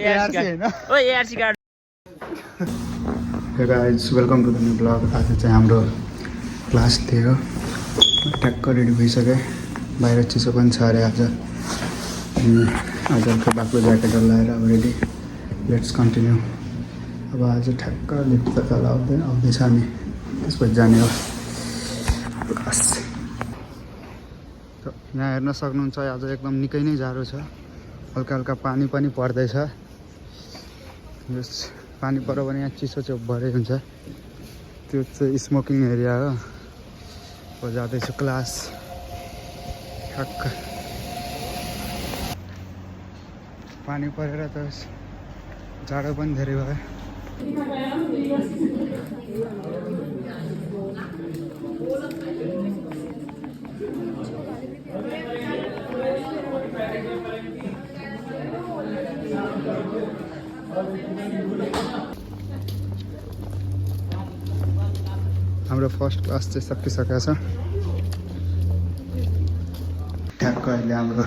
ARC card Hey guys, welcome to the new vlog. आज चाहिँ हाम्रो क्लास थियो ट्याक्क रेडी भइसक्यो बाहिर चिसो पनि छ अरे आज हल्का बाक्लो ज्याकेट लगाएर अब रेडी लेट्स कन्टिन्यू अब आज ठ्याक्क लिफ्ट त तल आउँदैछ हामी त्यसपछि जाने हो क्लास यहाँ हेर्न सक्नुहुन्छ आज एकदम निकै नै जाडो छ हल्का हल्का पानी पनि पर्दैछ यस पानी पऱ्यो भने यहाँ चिसो चाहिँ भरै हुन्छ त्यो चाहिँ स्मोकिङ एरिया हो अब जाँदैछु क्लास ठ्याक्क पानी परेर त जाडो पनि धेरै भयो हाम्रो फर्स्ट क्लास चाहिँ सकिसकेको छ ठ्याक्क अहिले हाम्रो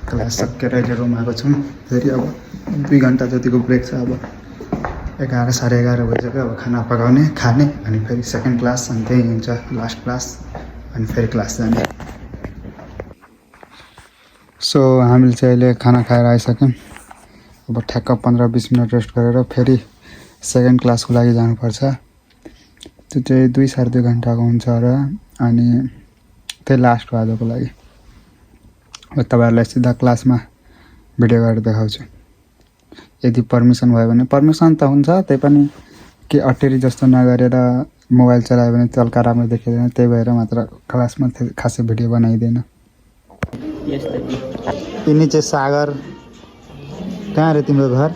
क्लास सकेर अहिले रुम आएको छौँ फेरि अब 2 घन्टा जतिको ब्रेक छ अब 11 साढे 11 भइसक्यो अब खाना पकाउने खाने अनि फेरि सेकेन्ड क्लास अनि त्यही हुन्छ लास्ट क्लास अनि फेरि क्लास जाने सो हामीले चाहिँ अहिले खाना खाएर आइसक्यौँ अब ठ्याक्क 15-20 मिनट रेस्ट गरेर फेरि सेकेन्ड क्लासको लागि जानुपर्छ त्यो चाहिँ 2 साढे 2 घन्टाको हुन्छ र अनि त्यही लास्ट हो आजको लागि अब तपाईँहरूलाई सिधा क्लासमा भिडियो गरेर देखाउँछु यदि पर्मिसन भयो भने पर्मिसन त हुन्छ त्यही पनि के अटेरी जस्तो नगरेर मोबाइल चलायो भने तल्का राम्रो देखिँदैन त्यही भएर मात्र क्लासमा खासै भिडियो बनाइदिएन यिनी चाहिँ सागर कहाँ रे तिम्रो घर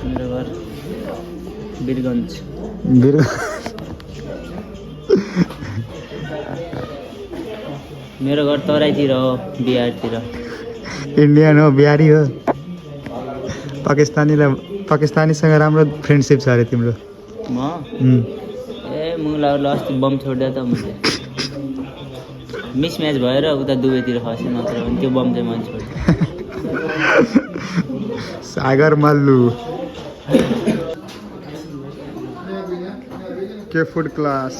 मेरो घर वीरगञ्ज मेरो घर तराईतिर हो बिहारतिर इन्डियन हो बिहारी हो पाकिस्तानीसँग राम्रो फ्रेन्डसिप छ अरे तिम्रो म ए मुलाहरुले अस्ति बम छोड्दा त मैले मिसम्याच भएर उता दुबईतिर खसे नत्र भने त्यो बम चाहिँ मैले छोड्दै सागर मल्लु के फुड क्लास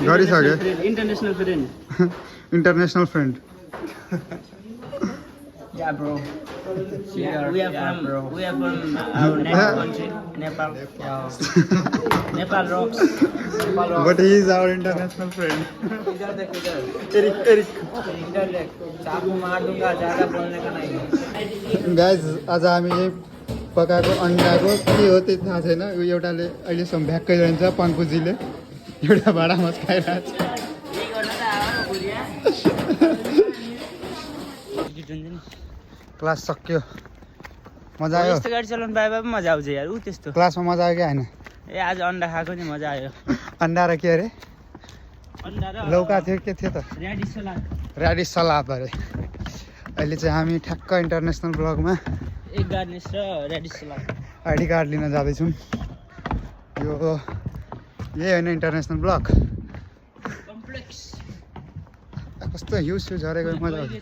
गरिसके international friend Yeah, bro. We are from our neighbor country, Nepal. Nepal rocks. But he is our international friend. Eric. चाकू मार दूंगा ज्यादा बोलने का नहीं. Guys, आज हामी पकाएको अंडाको के हो त्यो थाहा छैन एउटाले अहिलेसम्म भ्याक्कै रहन्छ पङ्कुजीले एउटा भाँडामा खाइरहेको छ क्लास सक्यो मजा आयो यस्तो गाडी चलाउनु पाए पनि मजा आउँछ यार उ त्यस्तो क्लासमा मजा आयो कि हैन ए आज अन्डा खाएको नि मजा आयो अन्डा र के अरे अन्डा र लौका थियो के थियो त रेडिस सलाद अरे अहिले चाहिँ हामी ठ्याक्क इन्टरनेसनल ब्लगमा एक गार्निस र रेडिस सलाद आइडी कार्ड लिन जाँदैछौँ यो यही होइन इन्टरनेसनल ब्लग कम्प्लेक्स कस्तो हिउज झरेको मजा आउँछ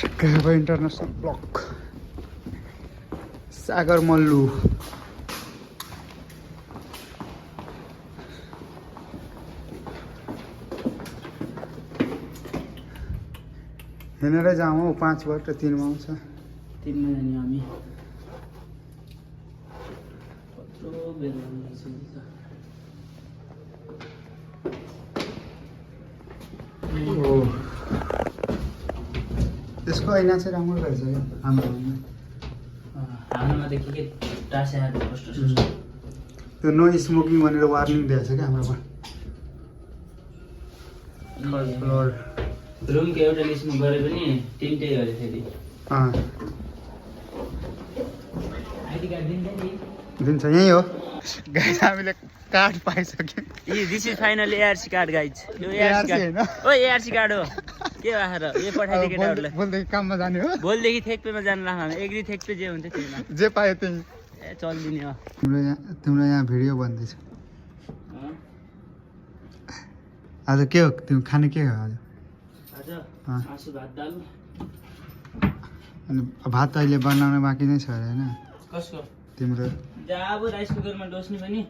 ठिकै अब इन्टरनेसनल ब्लग सागर मल्लु हिँडेरै जाउँ हौ 5बाट 3 मा आउँछ 3 मा जाने हामी कत्रो बेर हुन्छ त्यसको ऐना चाहिँ राम्रो रहेछ क्या हाम्रोमा हाम्रोमा त के टाँस्याहरू कस्तो त्यो नो स्मोकिङ भनेर वार्निङ दिएको छ क्या हाम्रोमा थर्ड फ्लोर रुमको एउटा लिस्टमा गरे पनि तिनटै गरे फेरि आइडी कार्ड दिन्छ यहीँ हो गाइस हामीले कार्ड पाइसक्यौँ this is final ARC card guys यो एआरसी कार्ड ओ एआरसी कार्ड हो के भएर यो पठाइदिए केटाहरूलाई भोलिदेखि काममा जाने हो भोलिदेखि थेक्पेमा जानु लाग्नु एग्री थेक्पे जे हुन्छ त्यहीमा जे पायो त्यही ए चलिदिने हो तिम्रो यहाँ भिडियो भन्दैछ आज के हो तिमी खाने के हो आज आज अँ। मासु भात दाल अनि भात अहिले बनाउन बाँकी नै छ अरे होइन कसको तिम्रो जा अब राइस कुकरमा डोस्ने पनि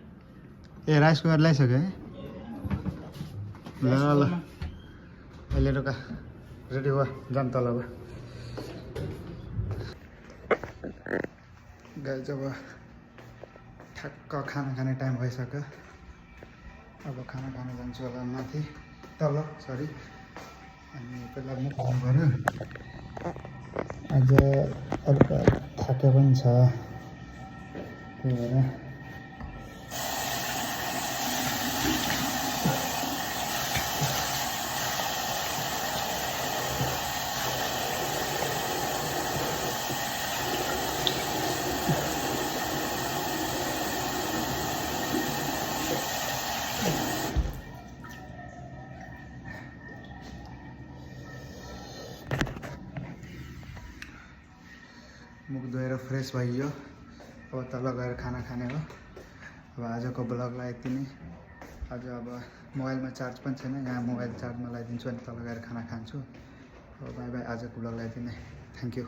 ए राइस कुकर ल्याइसक्यो है ल ल अहिले रुका रेडी भयो जाम तल अब गाइज अब ठ्याक्क खाना खाने टाइम भइसक्यो अब खाना खान जान्छु होला माथि तल सरी अनि पहिला मुख धुनु पऱ्यो आज हल्का थाके पनि छ त्यही भएर मुख धोएर फ्रेस भइयो अब तल गएर खाना खाने हो अब आजको ब्लगलाई यति नै आज अब मोबाइलमा चार्ज पनि छैन यहाँ मोबाइल चार्जमा लगाइदिन्छु अनि तल गएर खाना खान्छु अब बाई बाई आजको ब्लगलाई यति नै थ्याङ्क यू